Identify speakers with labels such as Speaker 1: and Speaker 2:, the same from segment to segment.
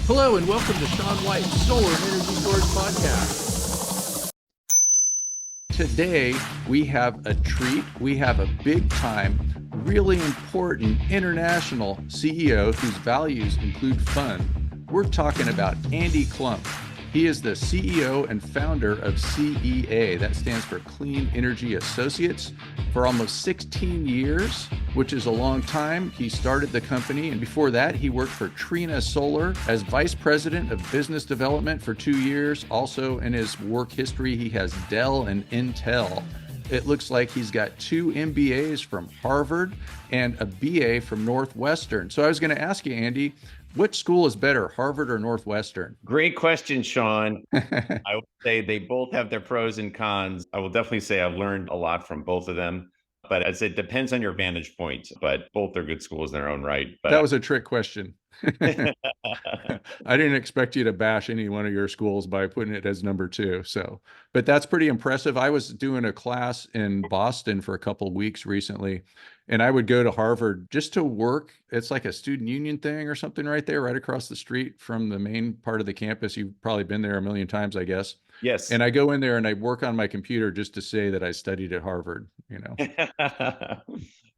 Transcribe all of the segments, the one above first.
Speaker 1: Hello and welcome to Sean White's Solar and Energy Storage Podcast. Today, we have a treat. We have a big time, really important international CEO whose values include fun. We're talking about Andy Klump. He is the CEO and founder of CEA. That stands for Clean Energy Associates. For almost 16 years, which is a long time, he started the company. And before that, he worked for Trina Solar as vice president of business development for 2 years. Also in his work history, he has Dell and Intel. It looks like he's got 2 MBAs from Harvard and a BA from Northwestern. So I was going to ask you, Andy, which school is better, Harvard or Northwestern?
Speaker 2: Great question, Sean. I would say they both have their pros and cons. I will definitely say I've learned a lot from both of them, but I'd say it depends on your vantage point, but both are good schools in their own right. But
Speaker 1: That was a trick question. I didn't expect you to bash any one of your schools by putting it as number 2. But that's pretty impressive. I was doing a class in Boston for a couple of weeks recently, and I would go to Harvard just to work. It's like a student union thing or something right there, right across the street from the main part of the campus. You've probably been there a million times, I guess.
Speaker 2: Yes.
Speaker 1: And I go in there and I work on my computer just to say that I studied at Harvard,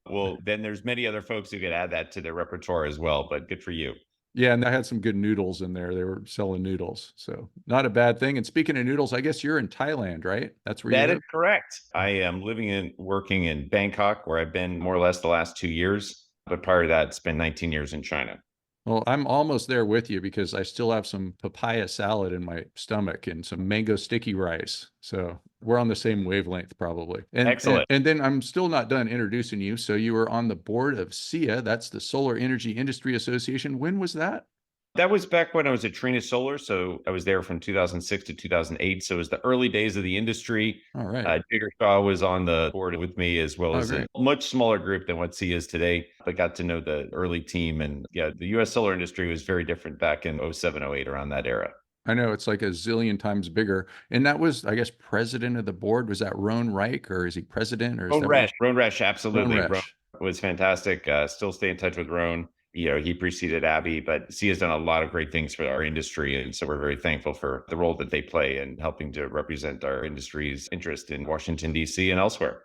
Speaker 2: Well, then there's many other folks who could add that to their repertoire as well, but good for you.
Speaker 1: Yeah, and I had some good noodles in there. They were selling noodles, so not a bad thing. And speaking of noodles, I guess you're in Thailand, right? That's where you
Speaker 2: That is
Speaker 1: live?
Speaker 2: correct. I am living and working in Bangkok, where I've been more or less the last 2 years. But prior to that, it's been 19 years in China.
Speaker 1: Well, I'm almost there with you because I still have some papaya salad in my stomach and some mango sticky rice. So we're on the same wavelength probably.
Speaker 2: Excellent.
Speaker 1: And then I'm still not done introducing you. So you were on the board of SEIA, that's the Solar Energy Industry Association. When was that?
Speaker 2: That was back when I was at Trina Solar. So I was there from 2006 to 2008. So it was the early days of the industry.
Speaker 1: All right.
Speaker 2: Jigger Shaw was on the board with me, as well as
Speaker 1: great.
Speaker 2: a much smaller group than what C is today, but got to know the early team. And yeah, the US solar industry was very different back in 07, 08, around that era.
Speaker 1: I know it's like a zillion times bigger. And that was, I guess, president of the board. Was that Roan Reich or is he president or is
Speaker 2: Roan Reich, absolutely.
Speaker 1: Roan
Speaker 2: Roan
Speaker 1: Reich.
Speaker 2: was fantastic. Still stay in touch with Roan. He preceded Abby, but C has done a lot of great things for our industry. And so we're very thankful for the role that they play in helping to represent our industry's interest in Washington, D.C. and elsewhere.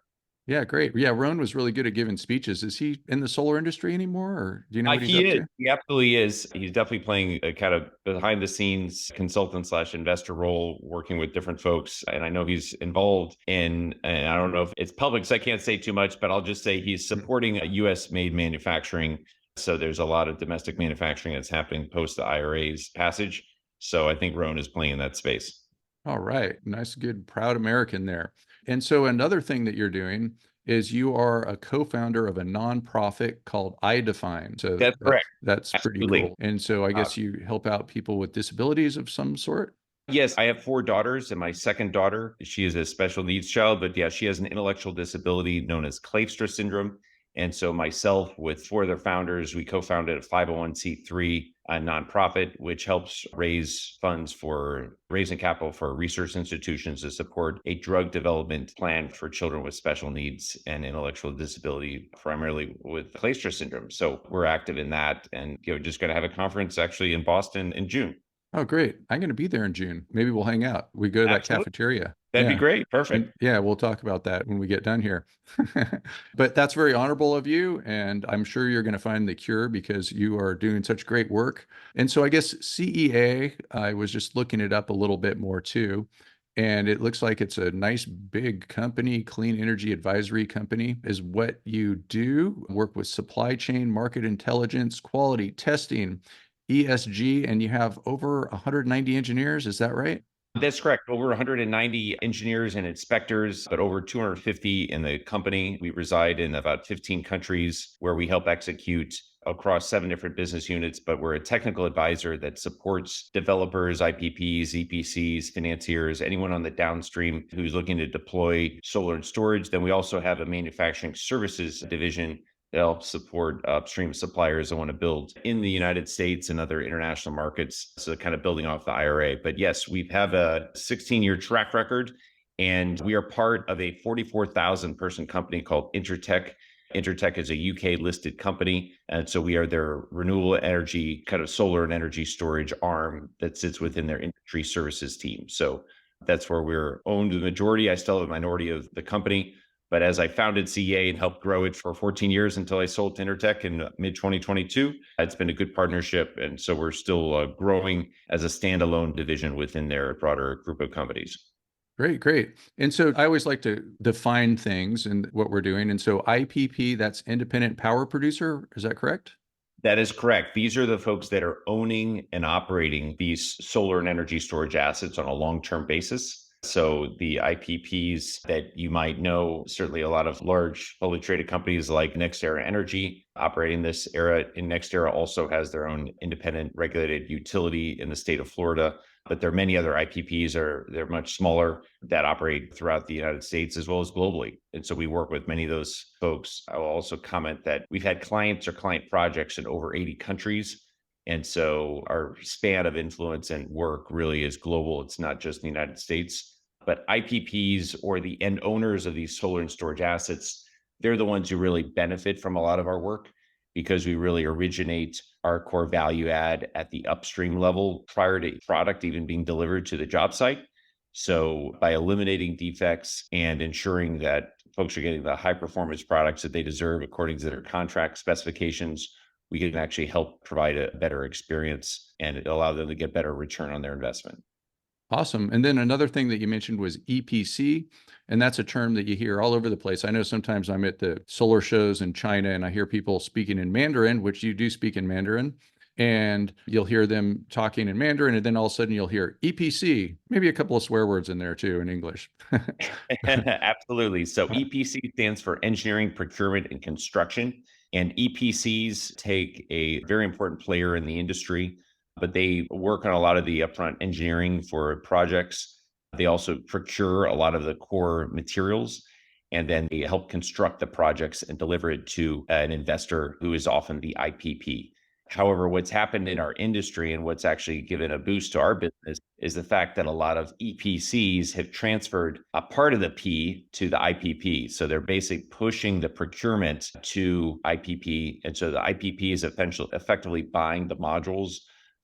Speaker 1: Yeah, great. Yeah, Roan was really good at giving speeches. Is he in the solar industry anymore, or do you know what he's up to?
Speaker 2: He absolutely is. He's definitely playing a kind of behind the scenes consultant / investor role, working with different folks. And I know he's involved in, and I don't know if it's public, so I can't say too much, but I'll just say he's supporting a US made manufacturing. So there's a lot of domestic manufacturing that's happening post the IRA's passage. So I think Roan is playing in that space.
Speaker 1: All right. Nice, good, proud American there. And so another thing that you're doing is you are a co-founder of a nonprofit called iDefine. So
Speaker 2: That's correct.
Speaker 1: That's pretty
Speaker 2: Absolutely.
Speaker 1: cool. And so I guess you help out people with disabilities of some sort?
Speaker 2: Yes, I have 4 daughters, and my second daughter, she is a special needs child, but yeah, she has an intellectual disability known as Kleefstra syndrome. And so myself with 4 other founders, we co-founded a 501c3 nonprofit, which helps raise funds for raising capital for research institutions to support a drug development plan for children with special needs and intellectual disability, primarily with Kleefstra syndrome. So we're active in that, and just going to have a conference actually in Boston in June.
Speaker 1: Oh, great. I'm going to be there in June. Maybe we'll hang out. We go to that cafeteria.
Speaker 2: That'd be great. Perfect.
Speaker 1: And yeah, we'll talk about that when we get done here. But that's very honorable of you. And I'm sure you're going to find the cure because you are doing such great work. And so I guess CEA, I was just looking it up a little bit more too. And it looks like it's a nice big company, clean energy advisory company is what you do. Work with supply chain, market intelligence, quality testing, ESG, and you have over 190 engineers. Is that right?
Speaker 2: That's correct. Over 190 engineers and inspectors, but over 250 in the company. We reside in about 15 countries where we help execute across 7 different business units, but we're a technical advisor that supports developers, IPPs, EPCs, financiers, anyone on the downstream who's looking to deploy solar and storage. Then we also have a manufacturing services division that help support upstream suppliers that want to build in the United States and other international markets. So kind of building off the IRA. But yes, we have a 16-year track record, and we are part of a 44,000 person company called Intratech. Intertek is a UK listed company. And so we are their renewable energy, kind of solar and energy storage arm that sits within their industry services team. So that's where we're owned the majority. I still have a minority of the company. But as I founded CEA and helped grow it for 14 years until I sold to Intertek in mid 2022, it's been a good partnership. And so we're still growing as a standalone division within their broader group of companies.
Speaker 1: Great, great. And so I always like to define things and what we're doing. And so IPP, that's independent power producer. Is that correct?
Speaker 2: That is correct. These are the folks that are owning and operating these solar and energy storage assets on a long-term basis. So the IPPs that you might know, certainly a lot of large publicly traded companies like NextEra Energy operating this era. And NextEra also has their own independent regulated utility in the state of Florida. But there are many other IPPs, they're much smaller, that operate throughout the United States as well as globally. And so we work with many of those folks. I will also comment that we've had clients or client projects in over 80 countries. And so our span of influence and work really is global. It's not just the United States. But IPPs, or the end owners of these solar and storage assets, they're the ones who really benefit from a lot of our work, because we really originate our core value add at the upstream level prior to product even being delivered to the job site. So by eliminating defects and ensuring that folks are getting the high performance products that they deserve according to their contract specifications, we can actually help provide a better experience and allow them to get better return on their investment.
Speaker 1: Awesome. And then another thing that you mentioned was EPC, and that's a term that you hear all over the place. I know sometimes I'm at the solar shows in China and I hear people speaking in Mandarin, which you do speak in Mandarin, and you'll hear them talking in Mandarin, and then all of a sudden you'll hear EPC, maybe a couple of swear words in there too in English.
Speaker 2: Absolutely. So EPC stands for Engineering, Procurement, and Construction. And EPCs take a very important player in the industry, but they work on a lot of the upfront engineering for projects. They also procure a lot of the core materials, and then they help construct the projects and deliver it to an investor who is often the IPP. However, what's happened in our industry and what's actually given a boost to our business is the fact that a lot of EPCs have transferred a part of the P to the IPP. So they're basically pushing the procurement to IPP. And so the IPP is effectively buying the modules,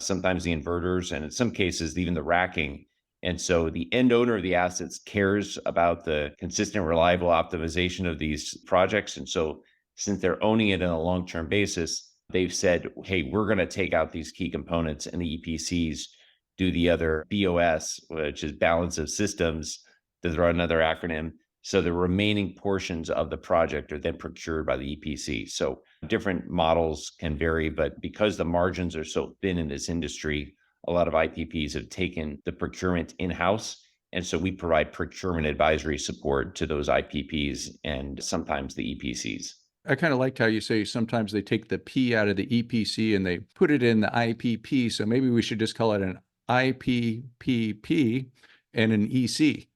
Speaker 2: sometimes the inverters, and in some cases, even the racking. And so the end owner of the assets cares about the consistent, reliable optimization of these projects. And so since they're owning it on a long-term basis, they've said, hey, we're going to take out these key components, and the EPCs do the other BOS, which is Balance of Systems, to throw another acronym. So the remaining portions of the project are then procured by the EPC. So different models can vary, but because the margins are so thin in this industry, a lot of IPPs have taken the procurement in-house. And so we provide procurement advisory support to those IPPs and sometimes the EPCs.
Speaker 1: I kind of liked how you say sometimes they take the P out of the EPC and they put it in the IPP. So maybe we should just call it an IPPP and an EC.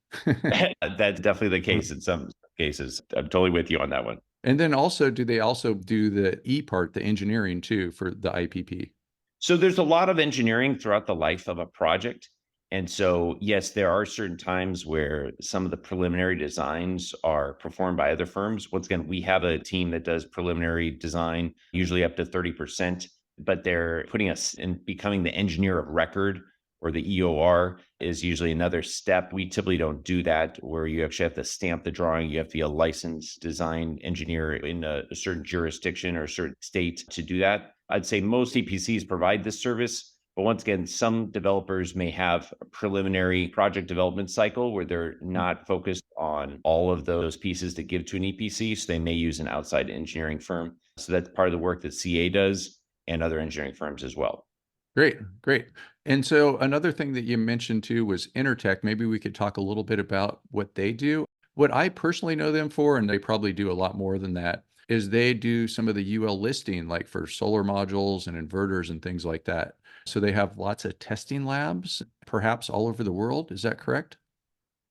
Speaker 2: That's definitely the case in some cases. I'm totally with you on that one.
Speaker 1: And then also, do they also do the E part, the engineering too, for the IPP?
Speaker 2: So there's a lot of engineering throughout the life of a project. And so, yes, there are certain times where some of the preliminary designs are performed by other firms. Once again, we have a team that does preliminary design, usually up to 30%, but they're putting us in becoming the engineer of record, or the EOR is usually another step. We typically don't do that, where you actually have to stamp the drawing. You have to be a licensed design engineer in a certain jurisdiction or a certain state to do that. I'd say most EPCs provide this service. But once again, some developers may have a preliminary project development cycle where they're not focused on all of those pieces to give to an EPC. So they may use an outside engineering firm. So that's part of the work that CA does, and other engineering firms as well.
Speaker 1: Great, great. And so another thing that you mentioned too was Intertek. Maybe we could talk a little bit about what they do. What I personally know them for, and they probably do a lot more than that, is they do some of the UL listing, like for solar modules and inverters and things like that. So they have lots of testing labs, perhaps all over the world. Is that correct?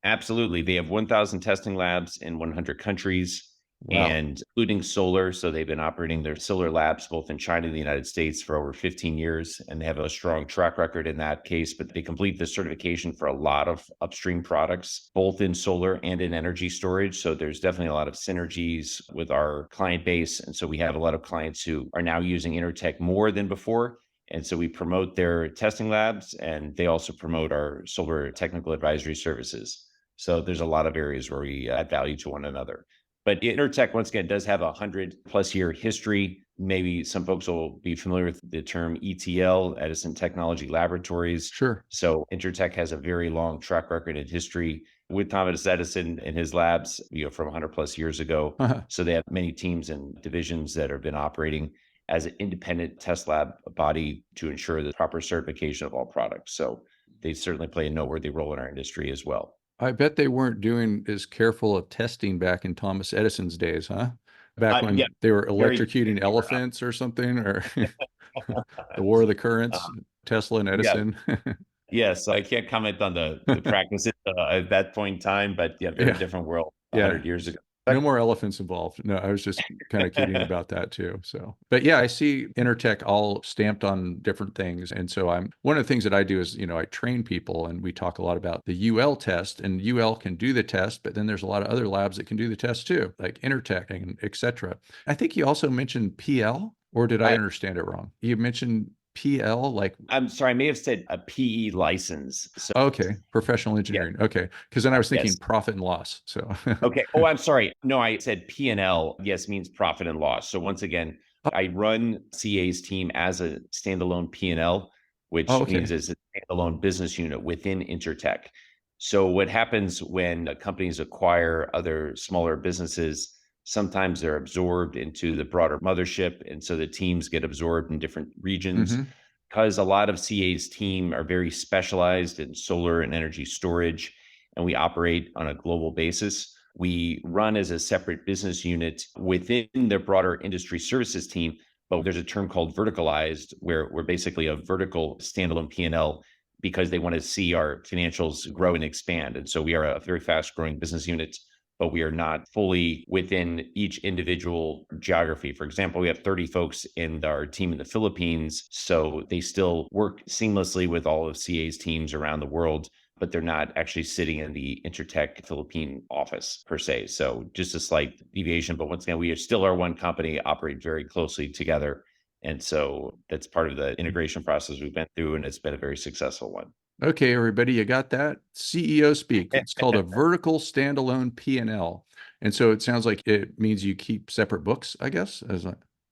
Speaker 2: Absolutely. They have 1,000 testing labs in 100 countries.
Speaker 1: Wow.
Speaker 2: and including solar. So they've been operating their solar labs both in China and the United States for over 15 years, and they have a strong track record in that case. But they complete the certification for a lot of upstream products, both in solar and in energy storage. So there's definitely a lot of synergies with our client base. And so we have a lot of clients who are now using Intertech more than before. And so we promote their testing labs, and they also promote our solar technical advisory services. So there's a lot of areas where we add value to one another. But Intertech, once again, does have a 100+ year history. Maybe some folks will be familiar with the term ETL, Edison Technology Laboratories.
Speaker 1: Sure.
Speaker 2: So Intertech has a very long track record and history with Thomas Edison and his labs, from 100+ years ago. So they have many teams and divisions that have been operating as an independent test lab body to ensure the proper certification of all products. So they certainly play a noteworthy role in our industry as well.
Speaker 1: I bet they weren't doing as careful of testing back in Thomas Edison's days, huh? Back
Speaker 2: Yeah,
Speaker 1: when they were
Speaker 2: very.
Speaker 1: electrocuting elephants or something, or the War of the Currents, Tesla and
Speaker 2: Yeah.
Speaker 1: Edison.
Speaker 2: Yes, I can't comment on the practices at that point in time, but yeah, very
Speaker 1: Yeah.
Speaker 2: different world
Speaker 1: Yeah.
Speaker 2: 100 years ago.
Speaker 1: No more elephants involved. No, I was just kind of kidding about that too. So, but yeah, I see Intertech all stamped on different things. And so one of the things that I do is, I train people, and we talk a lot about the UL test, and UL can do the test, but then there's a lot of other labs that can do the test too, like Intertech and et cetera. I think you also mentioned PL, or did I understand it wrong? You mentioned PL, like,
Speaker 2: I'm sorry, I may have said a PE license. So
Speaker 1: okay, professional
Speaker 2: yeah,
Speaker 1: engineering. Okay. Because then I was thinking
Speaker 2: yes.
Speaker 1: profit and loss. So,
Speaker 2: Okay. Oh, I'm sorry. No, I said P&L. Yes, means profit and loss. So once again, I run CA's team as a standalone P&L,
Speaker 1: oh,
Speaker 2: which
Speaker 1: okay.
Speaker 2: means it's a standalone business unit within Intertech. So what happens when companies acquire other smaller businesses, sometimes they're absorbed into the broader mothership. And so the teams get absorbed in different regions
Speaker 1: Mm-hmm.
Speaker 2: because a lot of CA's team are very specialized in solar and energy storage, and we operate on a global basis. We run as a separate business unit within their broader industry services team, but there's a term called verticalized, where we're basically a vertical standalone P&L because they want to see our financials grow and expand. And so we are a very fast growing business unit, but we are not fully within each individual geography. For example, we have 30 folks in our team in the Philippines, so they still work seamlessly with all of CA's teams around the world, but they're not actually sitting in the Intertech Philippine office per se. So just a slight deviation, but once again, we still are one company, operate very closely together. And so that's part of the integration process we've been through, and it's been a very successful one.
Speaker 1: Okay, everybody, you got that? CEO speak. It's called a vertical standalone P&L. And so it sounds like it means you keep separate books, I guess.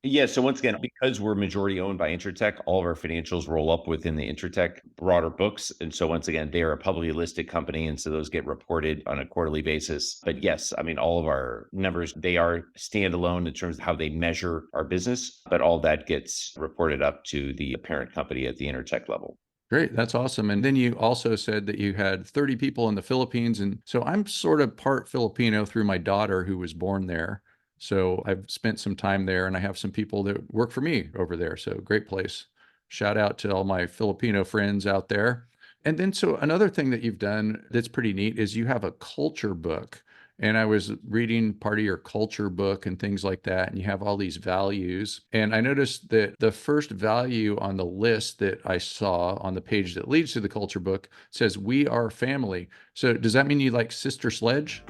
Speaker 2: Yeah. So once again, because we're majority owned by Intertech, all of our financials roll up within the Intertech broader books. And so once again, they are a publicly listed company. And so those get reported on a quarterly basis. But yes, I mean, all of our numbers, they are standalone in terms of how they measure our business, but all that gets reported up to the parent company at the Intertech level.
Speaker 1: Great. That's awesome. And then you also said that you had 30 people in the Philippines. And so I'm sort of part Filipino through my daughter who was born there. So I've spent some time there, and I have some people that work for me over there. So great place. Shout out to all my Filipino friends out there. And then, so another thing that you've done that's pretty neat is you have a culture book. And I was reading part of your culture book and things like that, and you have all these values. And I noticed that the first value on the list that I saw on the page that leads to the culture book says, "We are family." So does that mean you like Sister Sledge?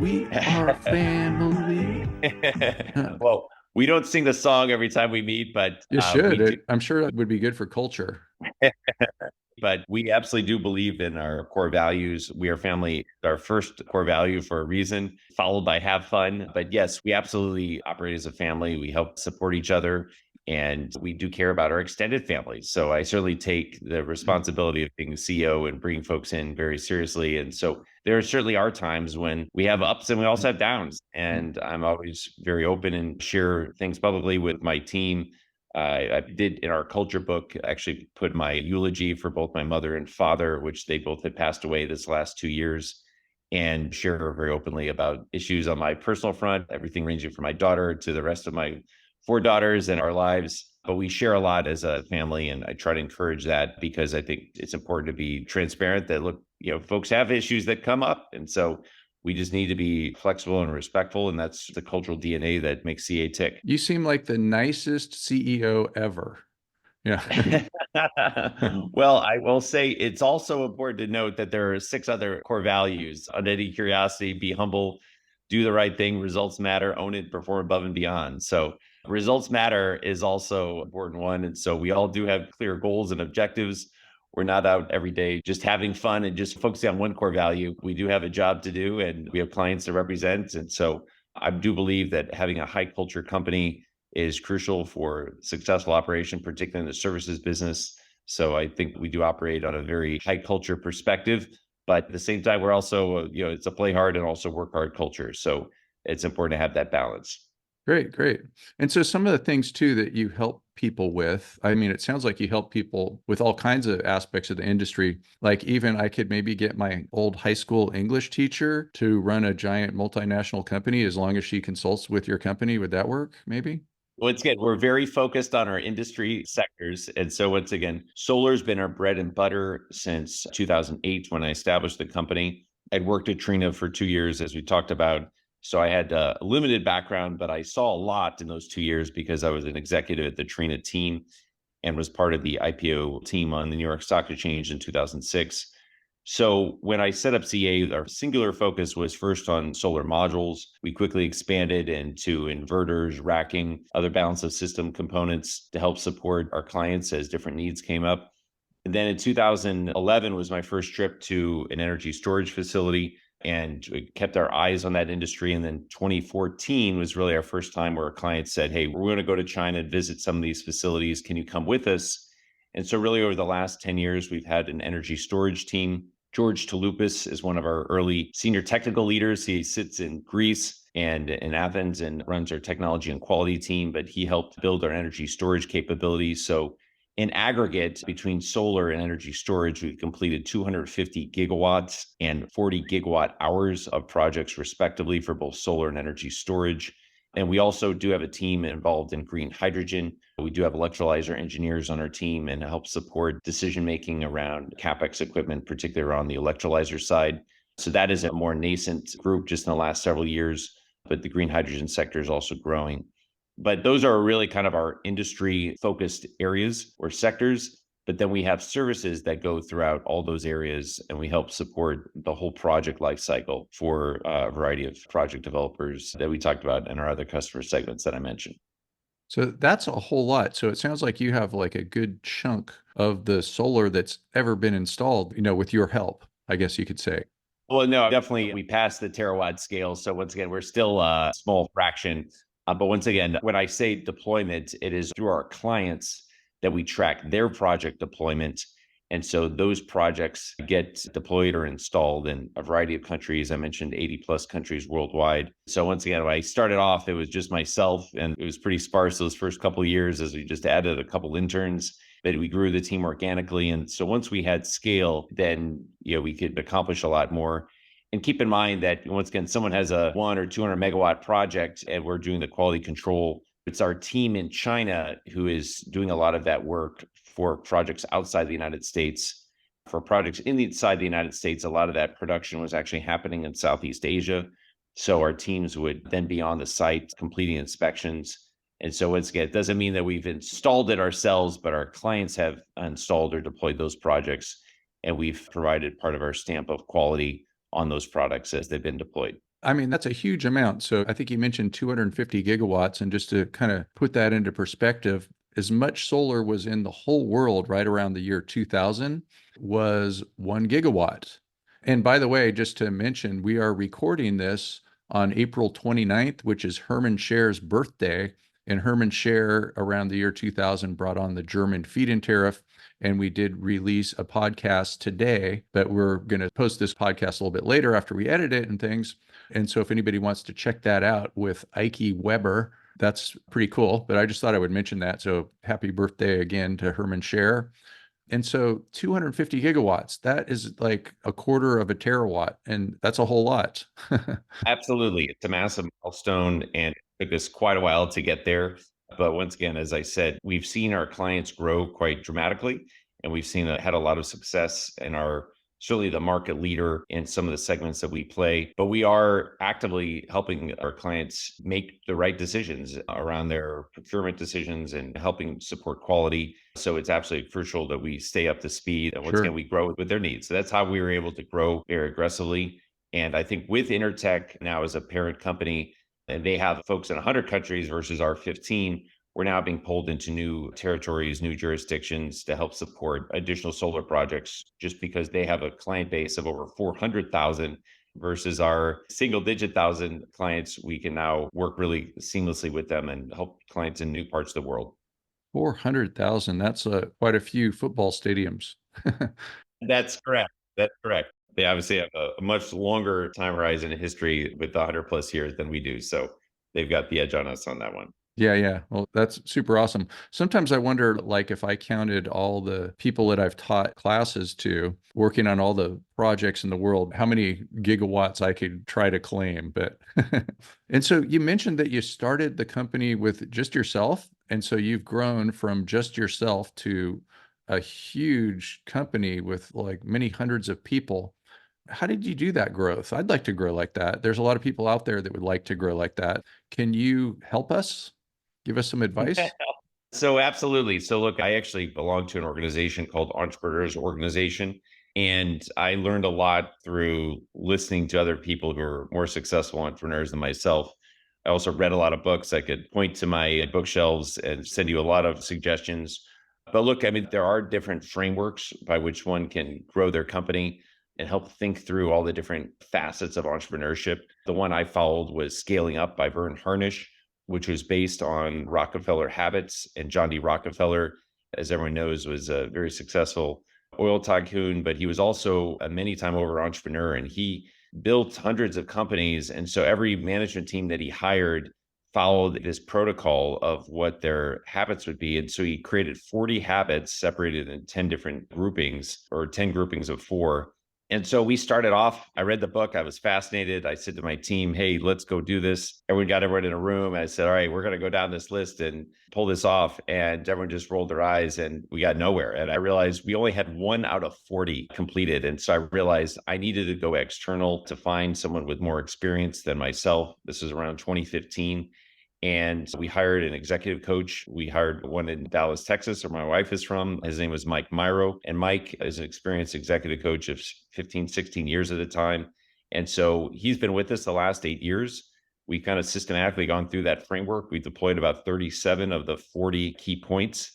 Speaker 1: We are family.
Speaker 2: Well, we don't sing the song every time we meet, but
Speaker 1: You
Speaker 2: we do.
Speaker 1: should. I'm sure that would be good for culture.
Speaker 2: But we absolutely do believe in our core values. We are family, our first core value for a reason, followed by have fun. But yes, we absolutely operate as a family. We help support each other, and we do care about our extended families. So I certainly take the responsibility of being the CEO and bringing folks in very seriously. And so there certainly are times when we have ups and we also have downs. And I'm always very open and share things publicly with my team. I did in our culture book actually put my eulogy for both my mother and father, which they both had passed away this last 2 years, and share very openly about issues on my personal front, everything ranging from my daughter to the rest of my four daughters and our lives. But we share a lot as a family, and I try to encourage that because I think it's important to be transparent that, look, folks have issues that come up. And so We just need to be flexible and respectful. And that's the cultural DNA that makes CA tick.
Speaker 1: You seem like the nicest CEO ever. Yeah.
Speaker 2: Well, I will say it's also important to note that there are 6 other core values: unending curiosity, be humble, do the right thing, results matter, own it, perform above and beyond. So results matter is also an important one. And so we all do have clear goals and objectives. We're not out every day just having fun and just focusing on one core value. We do have a job to do and we have clients to represent. And so I do believe that having a high culture company is crucial for successful operation, particularly in the services business. So I think we do operate on a very high culture perspective, but at the same time, we're also, it's a play hard and also work hard culture. So it's important to have that balance.
Speaker 1: Great, great. And so some of the things too that you help people with, I mean, it sounds like you help people with all kinds of aspects of the industry. Like even I could maybe get my old high school English teacher to run a giant multinational company as long as she consults with your company. Would that work maybe?
Speaker 2: Once again, we're very focused on our industry sectors. And so once again, solar's been our bread and butter since 2008 when I established the company. I'd worked at Trina for 2 years, as we talked about. So I had a limited background, but I saw a lot in those 2 years because I was an executive at the Trina team and was part of the IPO team on the New York Stock Exchange in 2006. So when I set up CA, our singular focus was first on solar modules. We quickly expanded into inverters, racking, other balance of system components to help support our clients as different needs came up. And then in 2011 was my first trip to an energy storage facility, and we kept our eyes on that industry. And then 2014 was really our first time where our clients said, "Hey, we're going to go to China and visit some of these facilities. Can you come with us?" And so really over the last 10 years, we've had an energy storage team. George Touloupis is one of our early senior technical leaders. He sits in Greece and in Athens and runs our technology and quality team, but he helped build our energy storage capabilities. So in aggregate, between solar and energy storage, we've completed 250 gigawatts and 40 gigawatt hours of projects, respectively, for both solar and energy storage. And we also do have a team involved in green hydrogen. We do have electrolyzer engineers on our team and help support decision making around CapEx equipment, particularly around the electrolyzer side. So that is a more nascent group just in the last several years, but the green hydrogen sector is also growing. But those are really kind of our industry focused areas or sectors. But then we have services that go throughout all those areas, and we help support the whole project lifecycle for a variety of project developers that we talked about in our other customer segments that I mentioned.
Speaker 1: So that's a whole lot. So it sounds like you have like a good chunk of the solar that's ever been installed, with your help, I guess you could say.
Speaker 2: Well, no, definitely we passed the terawatt scale. So once again, we're still a small fraction. But once again, when I say deployment, it is through our clients that we track their project deployment. And so those projects get deployed or installed in a variety of countries. I mentioned 80 plus countries worldwide. So once again, when I started off, it was just myself and it was pretty sparse those first couple of years as we just added a couple interns, but we grew the team organically. And so once we had scale, then, we could accomplish a lot more. And keep in mind that once again, someone has a 1 or 200 megawatt project and we're doing the quality control. It's our team in China who is doing a lot of that work for projects outside the United States. For projects inside the United States, a lot of that production was actually happening in Southeast Asia. So our teams would then be on the site completing inspections. And so once again, it doesn't mean that we've installed it ourselves, but our clients have installed or deployed those projects. And we've provided part of our stamp of quality on those products as they've been deployed.
Speaker 1: I mean, that's a huge amount. So I think you mentioned 250 gigawatts. And just to kind of put that into perspective, as much solar was in the whole world right around the year 2000 was 1 gigawatt. And by the way, just to mention, we are recording this on April 29th, which is Hermann Scher's birthday. And Hermann Scher around the year 2000 brought on the German feed-in tariff. And we did release a podcast today, but we're going to post this podcast a little bit later after we edit it and things. And so if anybody wants to check that out with Ike Weber, that's pretty cool. But I just thought I would mention that. So happy birthday again to Hermann Scher. And so 250 gigawatts, that is like a quarter of a terawatt. And that's a whole lot.
Speaker 2: Absolutely. It's a massive milestone and it took us quite a while to get there. But once again, as I said, we've seen our clients grow quite dramatically and we've had a lot of success in our certainly the market leader in some of the segments that we play, but we are actively helping our clients make the right decisions around their procurement decisions and helping support quality. So it's absolutely crucial that we stay up to speed. And once again,
Speaker 1: Sure.
Speaker 2: we grow with their needs. So that's how we were able to grow very aggressively. And I think with Intertech now as a parent company, and they have folks in 100 countries versus our 15, we're now being pulled into new territories, new jurisdictions to help support additional solar projects just because they have a client base of over 400,000 versus our single digit thousand clients. We can now work really seamlessly with them and help clients in new parts of the world.
Speaker 1: 400,000. That's quite a few football stadiums.
Speaker 2: That's correct. That's correct. They obviously have a much longer time horizon in history with the 100 plus years than we do. So they've got the edge on us on that one.
Speaker 1: Yeah, yeah. Well, that's super awesome. Sometimes I wonder, like, if I counted all the people that I've taught classes to, working on all the projects in the world, how many gigawatts I could try to claim. But, and so you mentioned that you started the company with just yourself. And so you've grown from just yourself to a huge company with like many hundreds of people. How did you do that growth? I'd like to grow like that. There's a lot of people out there that would like to grow like that. Can you help us? Give us some advice?
Speaker 2: So absolutely. So look, I actually belong to an organization called Entrepreneurs Organization. And I learned a lot through listening to other people who are more successful entrepreneurs than myself. I also read a lot of books. I could point to my bookshelves and send you a lot of suggestions. But look, I mean, there are different frameworks by which one can grow their company and help think through all the different facets of entrepreneurship. The one I followed was Scaling Up by Vern Harnish, which was based on Rockefeller habits. And John D. Rockefeller, as everyone knows, was a very successful oil tycoon, but he was also a many time over entrepreneur and he built hundreds of companies. And so every management team that he hired followed this protocol of what their habits would be. And so he created 40 habits separated in 10 different groupings or 10 groupings of four. And so we started off, I read the book, I was fascinated. I said to my team, hey, let's go do this. Everyone got everyone in a room. And I said, all right, we're going to go down this list and pull this off. And everyone just rolled their eyes and we got nowhere. And I realized we only had 1 out of 40 completed. And so I realized I needed to go external to find someone with more experience than myself. This was around 2015. And we hired an executive coach. We hired one in Dallas, Texas, where my wife is from. His name was Mike Myro. And Mike is an experienced executive coach of 15, 16 years at a time. And so he's been with us the last 8 years. We've kind of systematically gone through that framework. We deployed about 37 of the 40 key points.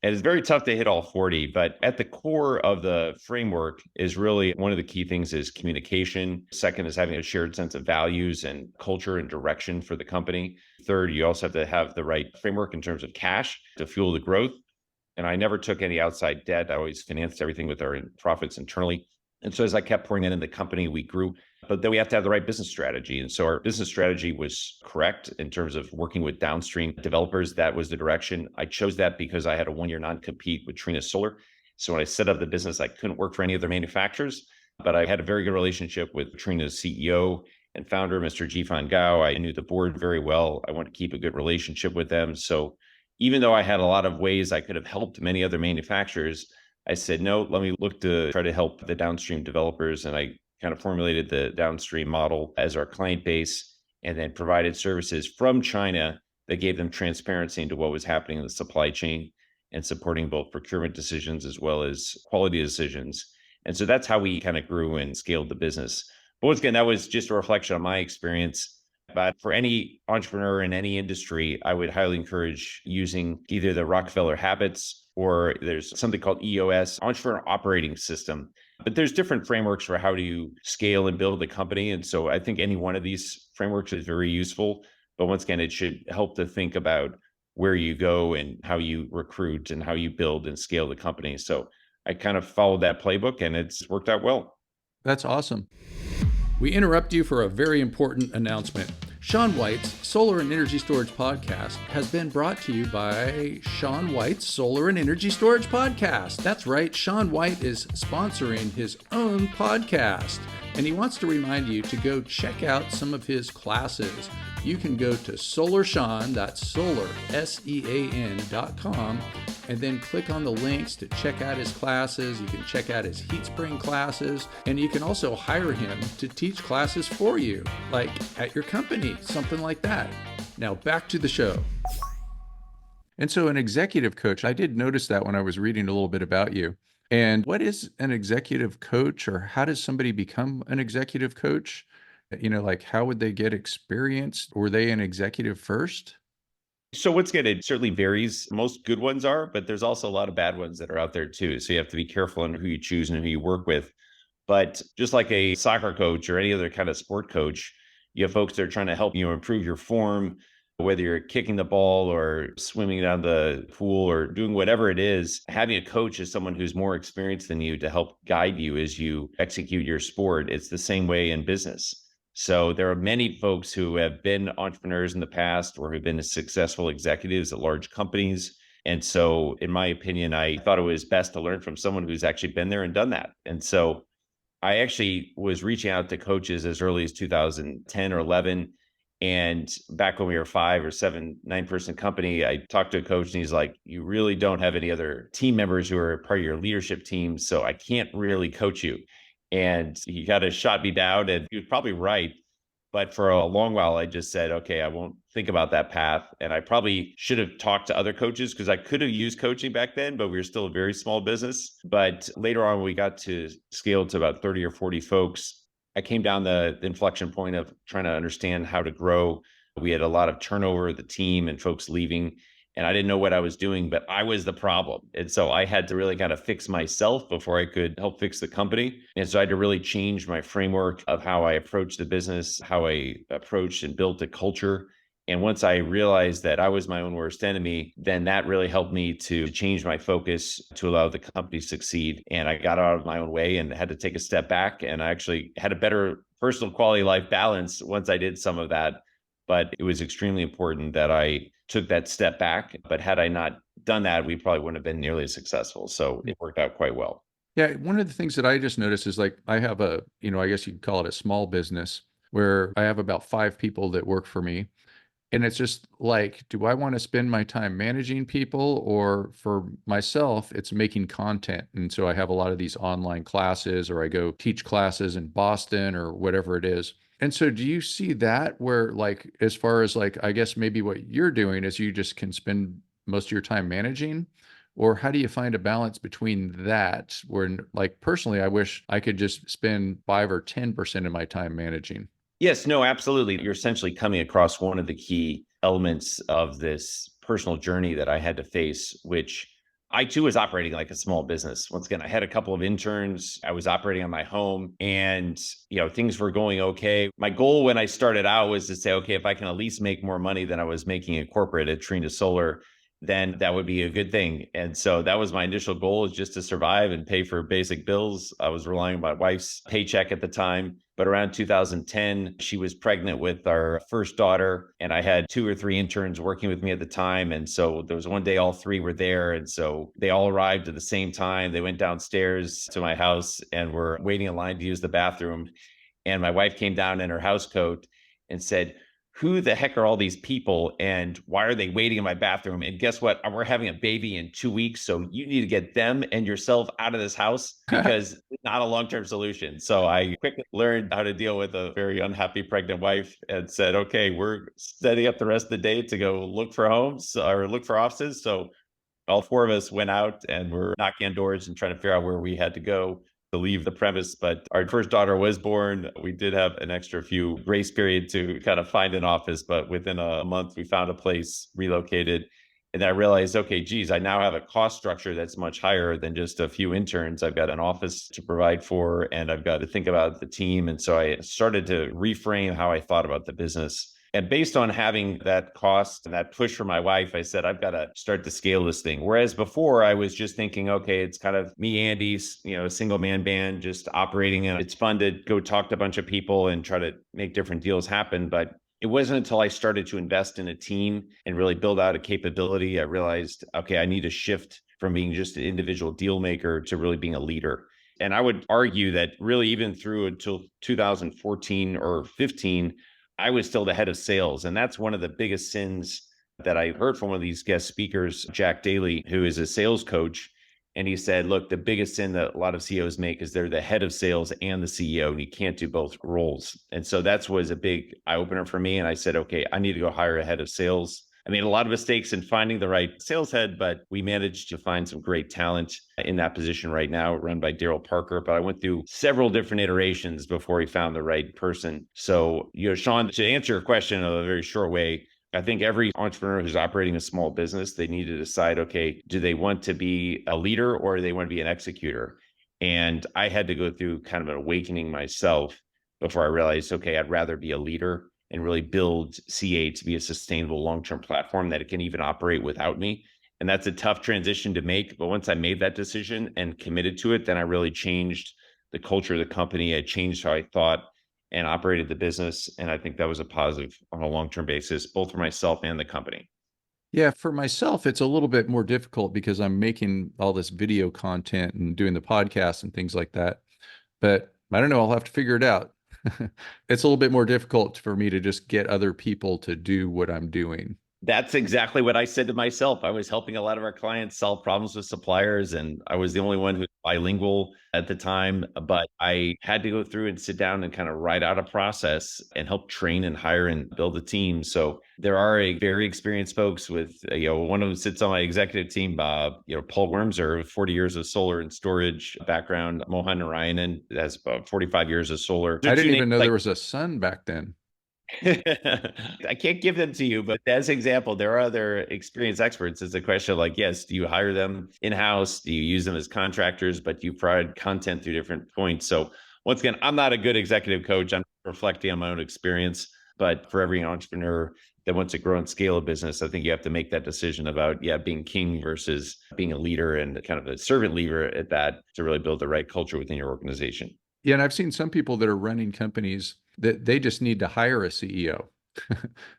Speaker 2: And it's very tough to hit all 40, but at the core of the framework is really one of the key things is communication. Second is having a shared sense of values and culture and direction for the company. Third, you also have to have the right framework in terms of cash to fuel the growth. And I never took any outside debt. I always financed everything with our profits internally. And so as I kept pouring that in the company, we grew. But then we have to have the right business strategy. And so our business strategy was correct in terms of working with downstream developers. That was the direction. I chose that because I had a 1-year non-compete with Trina Solar. So when I set up the business, I couldn't work for any other manufacturers, but I had a very good relationship with Trina's CEO and founder, Mr. Jifan Gao. I knew the board very well. I wanted to keep a good relationship with them. So even though I had a lot of ways I could have helped many other manufacturers, I said, no, let me look to try to help the downstream developers. And I kind of formulated the downstream model as our client base and then provided services from China that gave them transparency into what was happening in the supply chain and supporting both procurement decisions as well as quality decisions. And so that's how we kind of grew and scaled the business. But once again, that was just a reflection on my experience. But for any entrepreneur in any industry, I would highly encourage using either the Rockefeller habits or there's something called EOS, Entrepreneur Operating System. But there's different frameworks for how do you scale and build a company. And so I think any one of these frameworks is very useful. But once again, it should help to think about where you go and how you recruit and how you build and scale the company. So I kind of followed that playbook and it's worked out well.
Speaker 1: That's awesome. We interrupt you for a very important announcement. Sean White's Solar and Energy Storage Podcast has been brought to you by Sean White's Solar and Energy Storage Podcast. That's right, Sean White is sponsoring his own podcast, and he wants to remind you to go check out some of his classes. you can go to SolarSean, that's solar, SEAN.com, and then click on the links to check out his classes. You can check out his heat spring classes, and you can also hire him to teach classes for you, like at your company, something like that. Now back to the show. And so an executive coach, I did notice that when I was reading a little bit about you. And what is an executive coach, or how does somebody become an executive coach? Like how would they get experience? Were they an executive first?
Speaker 2: So what's good, it certainly varies. Most good ones are, but there's also a lot of bad ones that are out there too. So you have to be careful on who you choose and who you work with. But just like a soccer coach or any other kind of sport coach, you have folks that are trying to help you improve your form, whether you're kicking the ball or swimming down the pool or doing whatever it is. Having a coach is someone who's more experienced than you to help guide you as you execute your sport. It's the same way in business. So there are many folks who have been entrepreneurs in the past or who've been successful executives at large companies. And so, in my opinion, I thought it was best to learn from someone who's actually been there and done that. And so I actually was reaching out to coaches as early as 2010 or 11. And back when we were 5 or 7, 9-person company, I talked to a coach and he's like, you really don't have any other team members who are part of your leadership team. So I can't really coach you. And he kind of shot me down, and he was probably right. But for a long while, I just said, okay, I won't think about that path. And I probably should have talked to other coaches because I could have used coaching back then, but we were still a very small business. But later on, we got to scale to about 30 or 40 folks. I came down the inflection point of trying to understand how to grow. We had a lot of turnover of the team and folks leaving, and I didn't know what I was doing, but I was the problem. And so I had to really kind of fix myself before I could help fix the company. And so I had to really change my framework of how I approached the business, how I approached and built a culture. And once I realized that I was my own worst enemy, then that really helped me to change my focus to allow the company to succeed. And I got out of my own way and had to take a step back. And I actually had a better personal quality life balance once I did some of that. But it was extremely important that I took that step back. But had I not done that, we probably wouldn't have been nearly as successful. So it worked out quite well.
Speaker 1: Yeah, one of the things that I just noticed is like I have I guess you could call it a small business where I have about 5 people that work for me. And it's just like, do I want to spend my time managing people, or for myself, it's making content? And so I have a lot of these online classes, or I go teach classes in Boston or whatever it is. And so do you see that where, like, as far as like, I guess maybe what you're doing is you just can spend most of your time managing? Or how do you find a balance between that where, like, personally, I wish I could just spend 5 or 10% of my time managing?
Speaker 2: Yes, no, absolutely. You're essentially coming across one of the key elements of this personal journey that I had to face, which I too was operating like a small business. Once again, I had a couple of interns. I was operating on my home, and things were going okay. My goal when I started out was to say, okay, if I can at least make more money than I was making in corporate at Trina Solar, then that would be a good thing. And so that was my initial goal, is just to survive and pay for basic bills. I was relying on my wife's paycheck at the time. But around 2010, she was pregnant with our first daughter, and I had 2 or 3 interns working with me at the time. And so there was one day all 3 were there. And so they all arrived at the same time. They went downstairs to my house and were waiting in line to use the bathroom. And my wife came down in her house coat and said, who the heck are all these people, and why are they waiting in my bathroom? And guess what? We're having a baby in 2 weeks. So you need to get them and yourself out of this house, because it's not a long-term solution. So I quickly learned how to deal with a very unhappy pregnant wife and said, okay, we're setting up the rest of the day to go look for homes or look for offices. So all 4 of us went out and were knocking on doors and trying to figure out where we had to go to leave the premise. But our first daughter was born. We did have an extra few grace period to kind of find an office, but within a month we found a place, relocated. And I realized, okay, geez, I now have a cost structure that's much higher than just a few interns. I've got an office to provide for, and I've got to think about the team. And so I started to reframe how I thought about the business. And based on having that cost and that push from my wife, I said, I've got to start to scale this thing. Whereas before I was just thinking, okay, it's kind of me, Andy, a single man band just operating, and it's fun to go talk to a bunch of people and try to make different deals happen. But it wasn't until I started to invest in a team and really build out a capability, I realized, okay, I need to shift from being just an individual deal maker to really being a leader. And I would argue that really even through until 2014 or 15, I was still the head of sales. And that's one of the biggest sins that I heard from one of these guest speakers, Jack Daly, who is a sales coach. And he said, look, the biggest sin that a lot of CEOs make is they're the head of sales and the CEO, and you can't do both roles. And so that was a big eye opener for me. And I said, okay, I need to go hire a head of sales. I made a lot of mistakes in finding the right sales head, but we managed to find some great talent in that position right now, run by Daryl Parker. But I went through several different iterations before he found the right person. So, Sean, to answer your question in a very short way, I think every entrepreneur who's operating a small business, they need to decide, okay, do they want to be a leader or do they want to be an executor? And I had to go through kind of an awakening myself before I realized, okay, I'd rather be a leader and really build CA to be a sustainable long-term platform that it can even operate without me. And that's a tough transition to make. But once I made that decision and committed to it, then I really changed the culture of the company. I changed how I thought and operated the business. And I think that was a positive on a long-term basis, both for myself and the company.
Speaker 1: Yeah, for myself, it's a little bit more difficult because I'm making all this video content and doing the podcast and things like that. But I don't know, I'll have to figure it out. It's a little bit more difficult for me to just get other people to do what I'm doing.
Speaker 2: That's exactly what I said to myself. I was helping a lot of our clients solve problems with suppliers, and I was the only one who was bilingual at the time. But I had to go through and sit down and kind of write out a process and help train and hire and build a team. So there are very experienced folks with, one of them sits on my executive team, Paul Wormser, 40 years of solar and storage background, Mohan Narayanan has about 45 years of solar.
Speaker 1: I didn't even know there was a sun back then.
Speaker 2: I can't give them to you, but as an example, there are other experienced experts. It's a question of like, yes, do you hire them in-house? Do you use them as contractors? But you provide content through different points. So once again, I'm not a good executive coach. I'm reflecting on my own experience. But for every entrepreneur that wants to grow and scale a business, I think you have to make that decision about, being king versus being a leader and kind of a servant leader at that to really build the right culture within your organization.
Speaker 1: Yeah, and I've seen some people that are running companies that they just need to hire a CEO.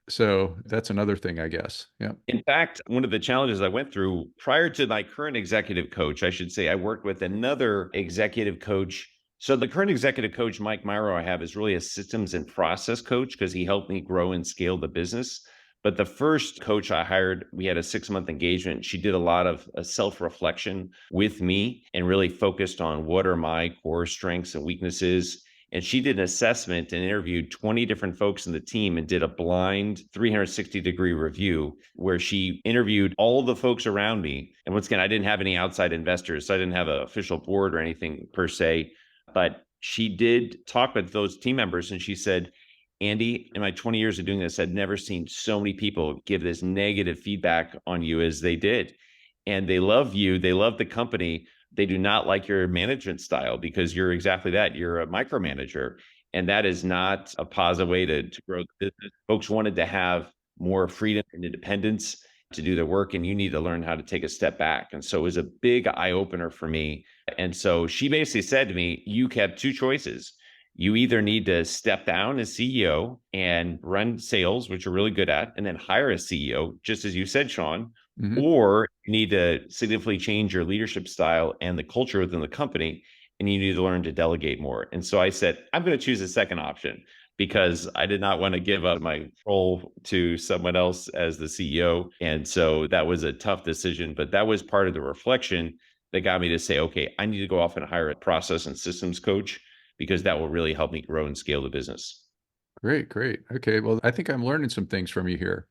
Speaker 1: So that's another thing, I guess. Yeah.
Speaker 2: In fact, one of the challenges I went through prior to my current executive coach, I should say, I worked with another executive coach. So the current executive coach, Mike Myro, I have is really a systems and process coach because he helped me grow and scale the business. But the first coach I hired, we had a 6-month engagement. She did a lot of self-reflection with me and really focused on what are my core strengths and weaknesses. And she did an assessment and interviewed 20 different folks in the team and did a blind 360-degree review where she interviewed all the folks around me. And once again, I didn't have any outside investors, so I didn't have an official board or anything per se. But she did talk with those team members and she said, Andy, in my 20 years of doing this, I'd never seen so many people give this negative feedback on you as they did. And they love you. They love the company. They do not like your management style because you're exactly that. You're a micromanager. And that is not a positive way to grow the business. Folks wanted to have more freedom and independence to do their work, and you need to learn how to take a step back. And so it was a big eye opener for me. And so she basically said to me, you have two choices. You either need to step down as CEO and run sales, which you're really good at, and then hire a CEO, just as you said, Sean, or you need to significantly change your leadership style and the culture within the company, and you need to learn to delegate more. And so I said, I'm going to choose the second option because I did not want to give up my role to someone else as the CEO. And so that was a tough decision, but that was part of the reflection that got me to say, okay, I need to go off and hire a process and systems coach because that will really help me grow and scale the business.
Speaker 1: Great, great. Okay, well, I think I'm learning some things from you here.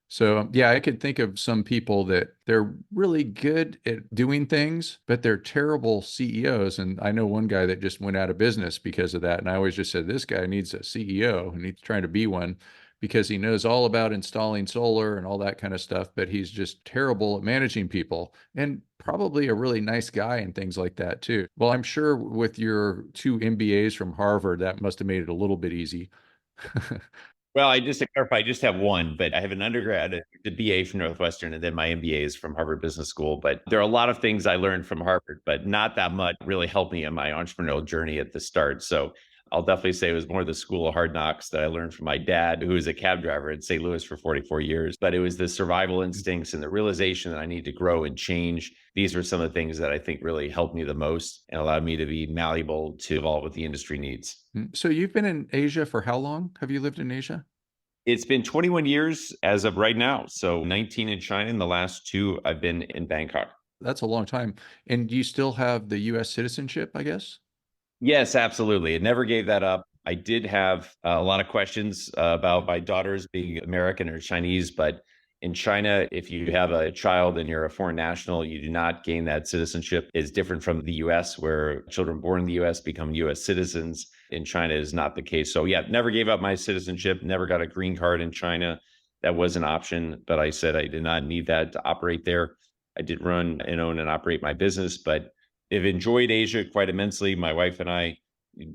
Speaker 1: So yeah, I could think of some people that they're really good at doing things, but they're terrible CEOs. And I know one guy that just went out of business because of that. And I always just said, this guy needs a CEO and he's trying to be one because he knows all about installing solar and all that kind of stuff, but he's just terrible at managing people and probably a really nice guy and things like that too. Well, I'm sure with your 2 MBAs from Harvard, that must have made it a little bit easy.
Speaker 2: Well, just to clarify, I just have one, but I have an undergrad, a BA from Northwestern, and then my MBA is from Harvard Business School. But there are a lot of things I learned from Harvard, but not that much really helped me in my entrepreneurial journey at the start. So I'll definitely say it was more the school of hard knocks that I learned from my dad, who was a cab driver in St. Louis for 44 years. But it was the survival instincts and the realization that I need to grow and change. These were some of the things that I think really helped me the most and allowed me to be malleable to evolve with the industry needs.
Speaker 1: So you've been in Asia for how long? Have you lived in Asia?
Speaker 2: It's been 21 years as of right now. So 19 in China, and the last two I've been in Bangkok.
Speaker 1: That's a long time. And do you still have the US citizenship, I guess?
Speaker 2: Yes, absolutely. It never gave that up. I did have a lot of questions about my daughters being American or Chinese, but in China, if you have a child and you're a foreign national, you do not gain that citizenship. It's different from the US, where children born in the US become US citizens. In China is not the case. So yeah, never gave up my citizenship, never got a green card in China. That was an option, but I said I did not need that to operate there. I did run and own and operate my business, but have enjoyed Asia quite immensely. My wife and I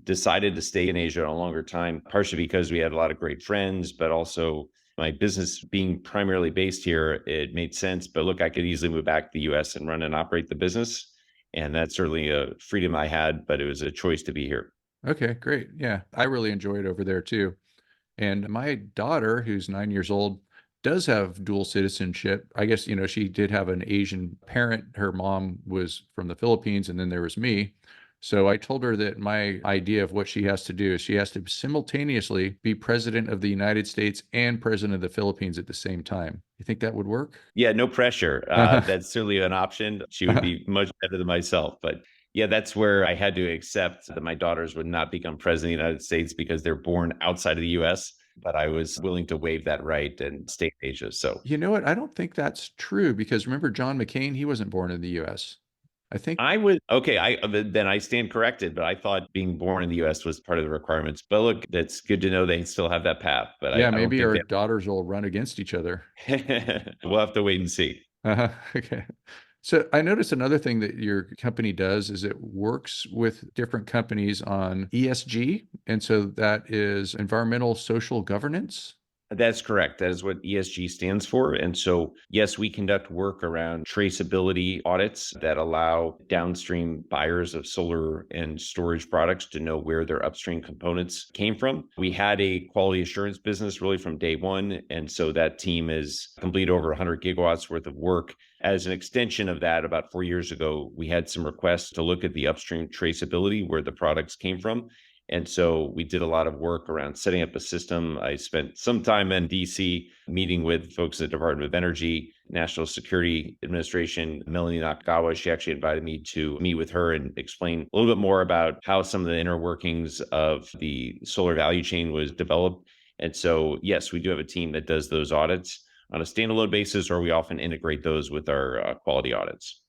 Speaker 2: decided to stay in Asia a longer time, partially because we had a lot of great friends, but also my business being primarily based here, it made sense. But look, I could easily move back to the US and run and operate the business. And that's certainly a freedom I had, but it was a choice to be here.
Speaker 1: Okay, great. Yeah, I really enjoy it over there too. And my daughter, who's 9 years old, does have dual citizenship. I guess, she did have an Asian parent. Her mom was from the Philippines, and then there was me. So I told her that my idea of what she has to do is she has to simultaneously be president of the United States and president of the Philippines at the same time. You think that would work?
Speaker 2: Yeah, no pressure. That's certainly an option. She would be much better than myself. But yeah, that's where I had to accept that my daughters would not become president of the United States because they're born outside of the US. But I was willing to waive that right and stay in Asia. So
Speaker 1: You know what? I don't think that's true because remember John McCain, he wasn't born in the US. I think,
Speaker 2: I would, okay, then I stand corrected, but I thought being born in the US was part of the requirements. But look, that's good to know they still have that path, but
Speaker 1: yeah,
Speaker 2: I don't
Speaker 1: maybe
Speaker 2: think
Speaker 1: our
Speaker 2: they
Speaker 1: daughters will run against each other.
Speaker 2: we'll have to wait and see.
Speaker 1: Uh-huh. Okay. So I noticed another thing that your company does is it works with different companies on ESG. And so that is environmental social governance.
Speaker 2: That's correct. That is what ESG stands for. And so, yes, we conduct work around traceability audits that allow downstream buyers of solar and storage products to know where their upstream components came from. We had a quality assurance business really from day one. And so that team has completed over 100 gigawatts worth of work. As an extension of that, about 4 years ago, we had some requests to look at the upstream traceability where the products came from. And so we did a lot of work around setting up a system. I spent some time in DC meeting with folks at the Department of Energy, National Security Administration, Melanie Nakagawa. She actually invited me to meet with her and explain a little bit more about how some of the inner workings of the solar value chain was developed. And so, yes, we do have a team that does those audits on a standalone basis, or we often integrate those with our quality audits.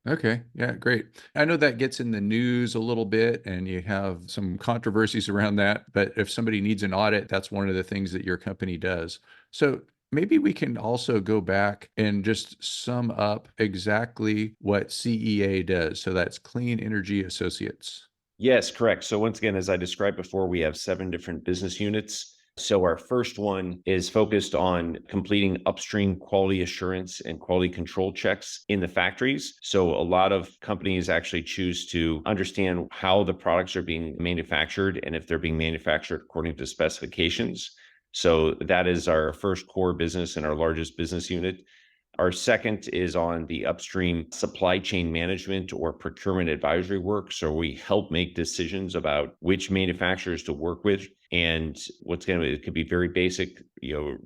Speaker 1: Okay. Yeah, great. I know that gets in the news a little bit and you have some controversies around that, but if somebody needs an audit, that's one of the things that your company does. So maybe we can also go back and just sum up exactly what CEA does. So that's Clean Energy Associates.
Speaker 2: Yes, correct. So once again, as I described before, we have 7 different business units. So our first one is focused on completing upstream quality assurance and quality control checks in the factories. So a lot of companies actually choose to understand how the products are being manufactured and if they're being manufactured according to specifications. So that is our first core business and our largest business unit. Our second is on the upstream supply chain management or procurement advisory work. So we help make decisions about which manufacturers to work with. And it could be very basic,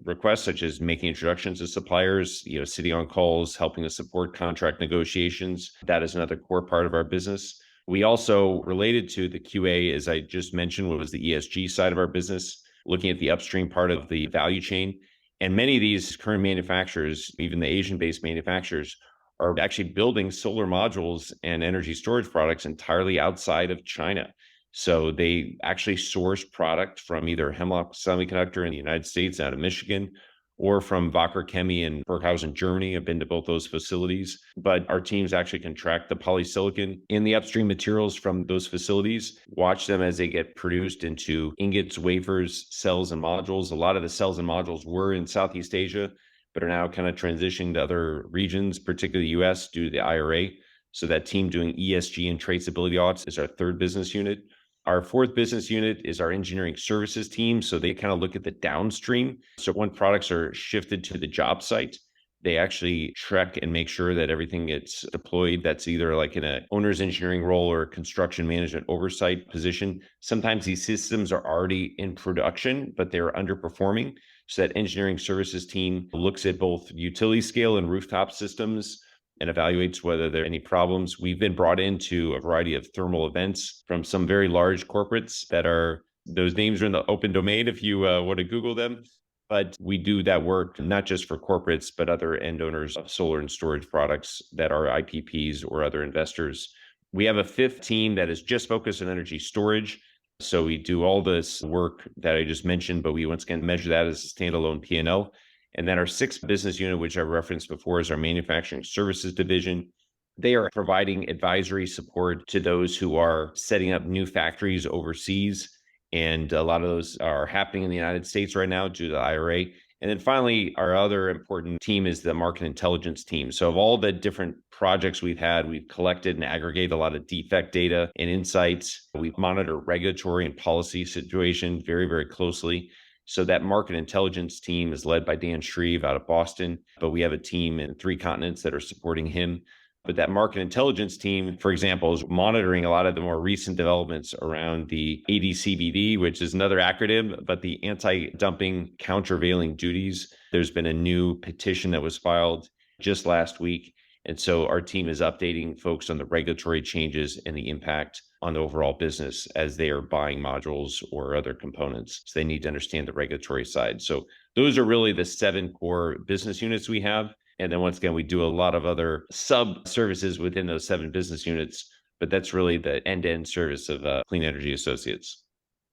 Speaker 2: requests such as making introductions to suppliers, sitting on calls, helping to support contract negotiations. That is another core part of our business. We also related to the QA, as I just mentioned, what was the ESG side of our business, looking at the upstream part of the value chain. And many of these current manufacturers, even the Asian-based manufacturers, are actually building solar modules and energy storage products entirely outside of China. So they actually source product from either Hemlock Semiconductor in the United States out of Michigan or from Wacker Chemie in Burghausen, Germany. I've been to both those facilities, but our teams actually contract the polysilicon in the upstream materials from those facilities, watch them as they get produced into ingots, wafers, cells, and modules. A lot of the cells and modules were in Southeast Asia, but are now kind of transitioning to other regions, particularly the US due to the IRA. So that team doing ESG and traceability audits is our third business unit. Our fourth business unit is our engineering services team. So they kind of look at the downstream. So when products are shifted to the job site, They actually check and make sure that everything gets deployed. That's either like in a owner's engineering role or a construction management oversight position. Sometimes these systems are already in production, but they're underperforming. So that engineering services team looks at both utility scale and rooftop systems and evaluates whether there are any problems. We've been brought into a variety of thermal events from some very large corporates that are, those names are in the open domain if you want to Google them. But we do that work not just for corporates, but other end owners of solar and storage products that are IPPs or other investors. We have a fifth team that is just focused on energy storage. So we do all this work that I just mentioned, but we once again measure that as a standalone P&L. And then our sixth business unit, which I referenced before, is our manufacturing services division. They are providing advisory support to those who are setting up new factories overseas. And a lot of those are happening in the United States right now due to the IRA. And then finally, our other important team is the market intelligence team. So of all the different projects we've had, we've collected and aggregated a lot of defect data and insights. We monitor regulatory and policy situation very, very closely. So that market intelligence team is led by Dan Shreve out of Boston, but we have a team in 3 continents that are supporting him. But that market intelligence team, for example, is monitoring a lot of the more recent developments around the AD/CVD, which is another acronym, but the anti-dumping countervailing duties. There's been a new petition that was filed just last week. And so our team is updating folks on the regulatory changes and the impact on the overall business as they are buying modules or other components. So they need to understand the regulatory side. So those are really the 7 core business units we have. And then once again, we do a lot of other sub services within those 7 business units, but that's really the end-to-end service of Clean Energy Associates.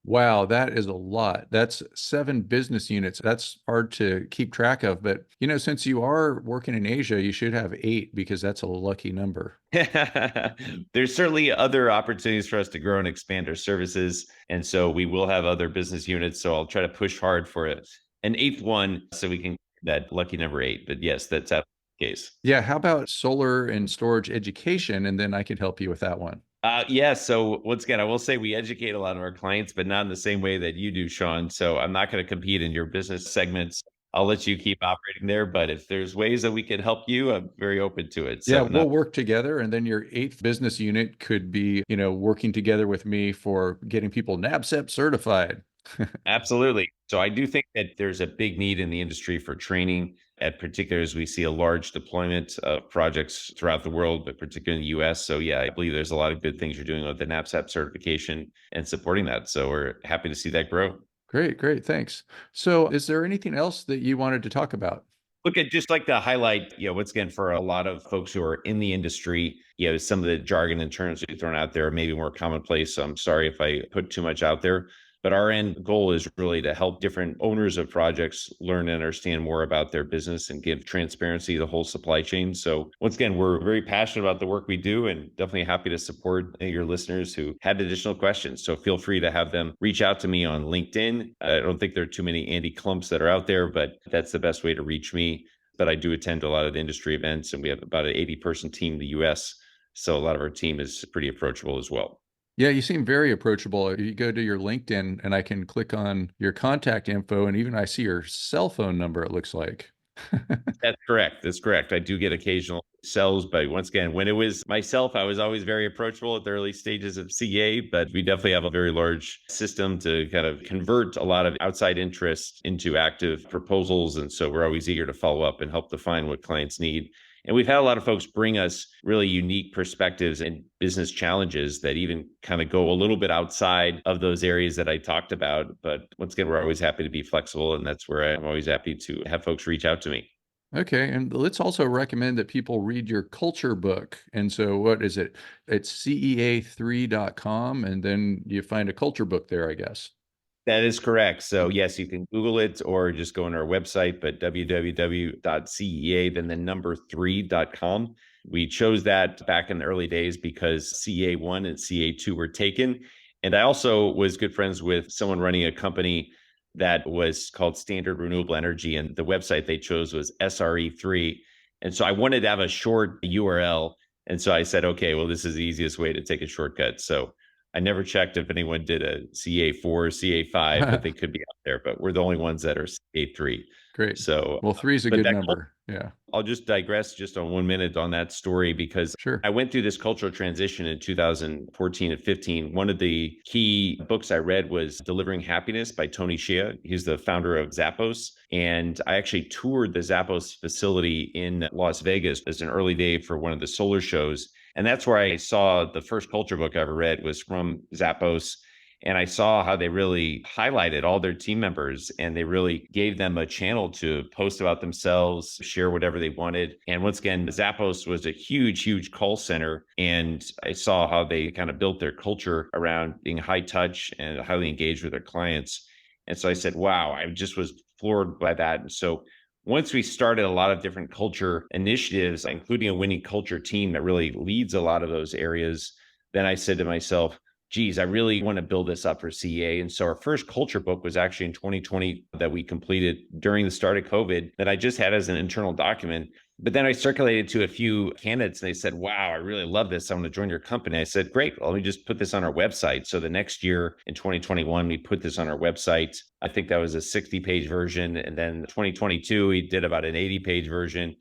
Speaker 1: Wow, that is a lot. That's 7 business units. That's hard to keep track of. But, since you are working in Asia, you should have 8 because that's a lucky number.
Speaker 2: There's certainly other opportunities for us to grow and expand our services. And so we will have other business units. So I'll try to push hard for an 8th one so we can that lucky number 8. But yes, that's the case.
Speaker 1: Yeah. How about solar and storage education? And then I can help you with that one.
Speaker 2: Yeah. So once again, I will say we educate a lot of our clients, but not in the same way that you do, Sean. So I'm not going to compete in your business segments. I'll let you keep operating there. But if there's ways that we can help you, I'm very open to it.
Speaker 1: Yeah,
Speaker 2: So
Speaker 1: we'll work together. And then your 8th business unit could be, working together with me for getting people NABCEP certified.
Speaker 2: absolutely. So I do think that there's a big need in the industry for training, at particular as we see a large deployment of projects throughout the world, but particularly in the US. So yeah, I believe there's a lot of good things you're doing with the NABCEP certification and supporting that. So we're happy to see that grow.
Speaker 1: Great, great. Thanks. So is there anything else that you wanted to talk about?
Speaker 2: Look, I'd just like to highlight, once again, for a lot of folks who are in the industry, some of the jargon and terms we've thrown out there are maybe more commonplace. So I'm sorry if I put too much out there. But our end goal is really to help different owners of projects learn and understand more about their business and give transparency to the whole supply chain. So once again, we're very passionate about the work we do and definitely happy to support your listeners who had additional questions. So feel free to have them reach out to me on LinkedIn. I don't think there are too many Andy Klumps that are out there, but that's the best way to reach me. But I do attend a lot of the industry events, and we have about an 80-person team in the US. So a lot of our team is pretty approachable as well.
Speaker 1: Yeah, you seem very approachable. You go to your LinkedIn and I can click on your contact info and even I see your cell phone number, it looks like.
Speaker 2: That's correct. That's correct. I do get occasional sells, but once again, when it was myself, I was always very approachable at the early stages of CA, but we definitely have a very large system to kind of convert a lot of outside interest into active proposals. And so we're always eager to follow up and help define what clients need. And we've had a lot of folks bring us really unique perspectives and business challenges that even kind of go a little bit outside of those areas that I talked about. But once again, we're always happy to be flexible. And that's where I'm always happy to have folks reach out to me.
Speaker 1: Okay. And let's also recommend that people read your culture book. And so what is it? It's CEA3.com. And then you find a culture book there, I guess.
Speaker 2: That is correct. So yes, you can Google it or just go on our website, but www.cea, then the number 3.com. We chose that back in the early days because CA1 and CA2 were taken. And I also was good friends with someone running a company that was called Standard Renewable Energy. And the website they chose was SRE3. And so I wanted to have a short URL. And so I said, okay, well, this is the easiest way to take a shortcut. So I never checked if anyone did a CA4, CA5, but they could be out there. But we're the only ones that are CA3.
Speaker 1: Great.
Speaker 2: So,
Speaker 1: Well, three is a
Speaker 2: but
Speaker 1: good
Speaker 2: that
Speaker 1: number. Yeah,
Speaker 2: I'll just digress just on 1 minute on that story because
Speaker 1: sure.
Speaker 2: I went through this cultural transition in 2014 and 15. One of the key books I read was Delivering Happiness by Tony Hsieh. He's the founder of Zappos. And I actually toured the Zappos facility in Las Vegas as an early day for one of the solar shows. And that's where I saw the first culture book I ever read was from Zappos. And I saw how they really highlighted all their team members and they really gave them a channel to post about themselves, share whatever they wanted. And once again, Zappos was a huge, huge call center. And I saw how they kind of built their culture around being high touch and highly engaged with their clients. And so I said, wow, I just was floored by that. And so once we started a lot of different culture initiatives, including a winning culture team that really leads a lot of those areas, then I said to myself, geez, I really want to build this up for CEA. And so our first culture book was actually in 2020 that we completed during the start of COVID that I just had as an internal document. But then I circulated to a few candidates and they said, wow, I really love this. I want to join your company. I said, great, well, let me just put this on our website. So the next year in 2021, we put this on our website. I think that was a 60-page version. And then 2022, we did about an 80-page version.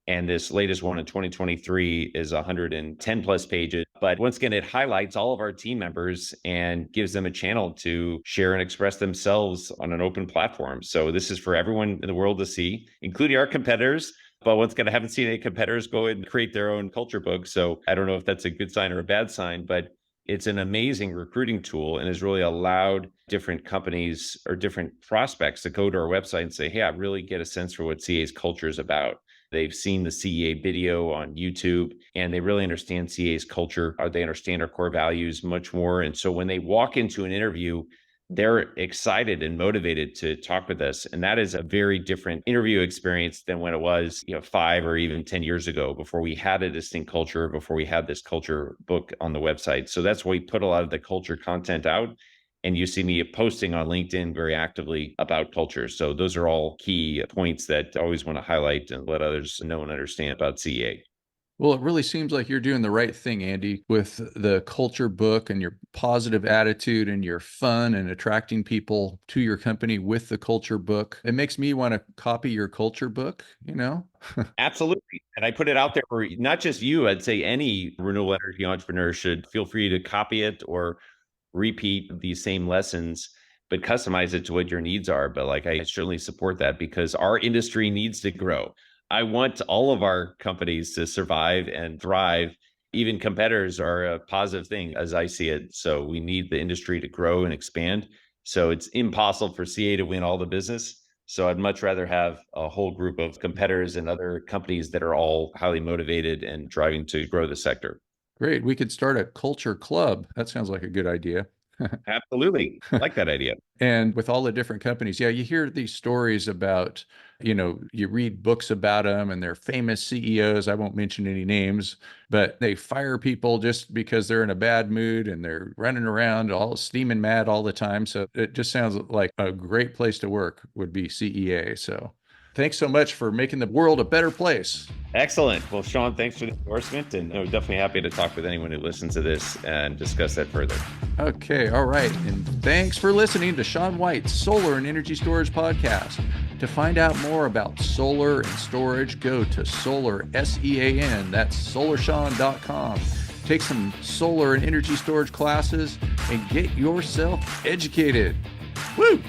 Speaker 2: And this latest one in 2023 is 110 plus pages. But once again, it highlights all of our team members and gives them a channel to share and express themselves on an open platform. So this is for everyone in the world to see, including our competitors. But once again, I haven't seen any competitors go and create their own culture book. So I don't know if that's a good sign or a bad sign, but it's an amazing recruiting tool and has really allowed different companies or different prospects to go to our website and say, hey, I really get a sense for what CEA's culture is about. They've seen the CEA video on YouTube and they really understand CEA's culture. They understand our core values much more. And so when they walk into an interview, they're excited and motivated to talk with us. And that is a very different interview experience than when it was, 5 or even 10 years ago before we had a distinct culture, before we had this culture book on the website. So that's why we put a lot of the culture content out. And you see me posting on LinkedIn very actively about culture. So those are all key points that I always want to highlight and let others know and understand about CEA.
Speaker 1: Well, it really seems like you're doing the right thing, Andy, with the culture book and your positive attitude and your fun and attracting people to your company with the culture book. It makes me want to copy your culture book,
Speaker 2: Absolutely. And I put it out there for not just you, I'd say any renewable energy entrepreneur should feel free to copy it or repeat these same lessons, but customize it to what your needs are. But I certainly support that because our industry needs to grow. I want all of our companies to survive and thrive. Even competitors are a positive thing as I see it. So we need the industry to grow and expand. So it's impossible for CA to win all the business. So I'd much rather have a whole group of competitors and other companies that are all highly motivated and driving to grow the sector.
Speaker 1: Great. We could start a culture club. That sounds like a good idea.
Speaker 2: Absolutely. I like that idea.
Speaker 1: And with all the different companies, you hear these stories about, you read books about them and they're famous CEOs. I won't mention any names, but they fire people just because they're in a bad mood and they're running around all steaming mad all the time. So it just sounds like a great place to work would be CEA. So thanks so much for making the world a better place.
Speaker 2: Excellent. Well, Sean, thanks for the endorsement. And I'm definitely happy to talk with anyone who listens to this and discuss that further.
Speaker 1: Okay. All right. And thanks for listening to Sean White's Solar and Energy Storage Podcast. To find out more about solar and storage, go to Solar, SEAN. That's SolarSean.com. Take some solar and energy storage classes and get yourself educated. Woo!